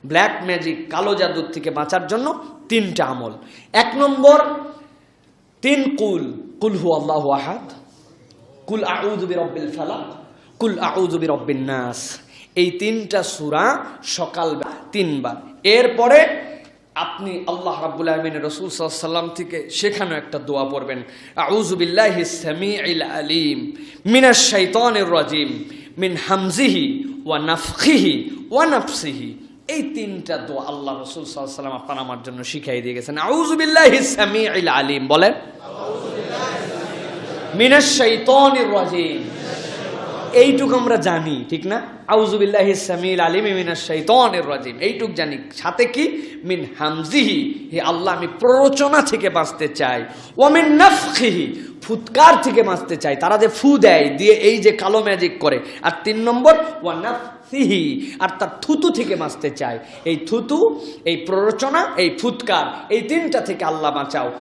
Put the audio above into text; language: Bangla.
ব্ল্যাক ম্যাজিক, কালো জাদুর থেকে বাঁচার জন্য 3টা আমল। 1 নম্বর 3 কুল, কুল হু আল্লাহু আহাদ, কুল আউযু বিরাব্বিল ফালাক, কুল আউযু বিরাব্বিন নাস। এই 3টা সূরা সকাল 3 বার। এরপরে আপনি আল্লাহ রাব্বুল আলামিনের রাসূল সাল্লাল্লাহু আলাইহি ওয়াসাল্লাম থেকে শেখানো একটা দোয়া পড়বেন, আউযু বিল্লাহিস সামিউল আলিম মিনাশ শাইতানির রাজিম মিন হামজিহি ওয়া নাফখিহি ওয়া নাফসিহি। এই 3টা দোয়া আল্লাহ রাসূল সাল্লাল্লাহু আলাইহি ওয়াসাল্লাম আপনার আমার জন্য শিখিয়ে দিয়ে গেছেন। আউযু বিল্লাহিস সামিউল আলিম বলেন, মিনাশ শাইতানির রাজিম। এইটুকু আমরা জানি, ঠিক না? আউযু বিল্লাহিস সামিউল আলিম মিনাশ শাইতানির রাজিম, এইটুক জানি। সাথে কি? মিন হামজিহি, হে আল্লাহ আমি প্ররোচনা থেকে বাঁচতে চাই। ওয়া মিন নাফখিহি, ফুৎকার থেকে বাঁচতে চাই। তারা যে ফু দেয়, দিয়ে এই যে কালো ম্যাজিক করে। আর 3 নম্বর ওয়া নাফসিহি, আর তার থুতু থেকে বাঁচতে চাই। এই থুতু, এই প্ররোচনা, এই ফুৎকার, এই 3টা থেকে আল্লাহ বাঁচাও।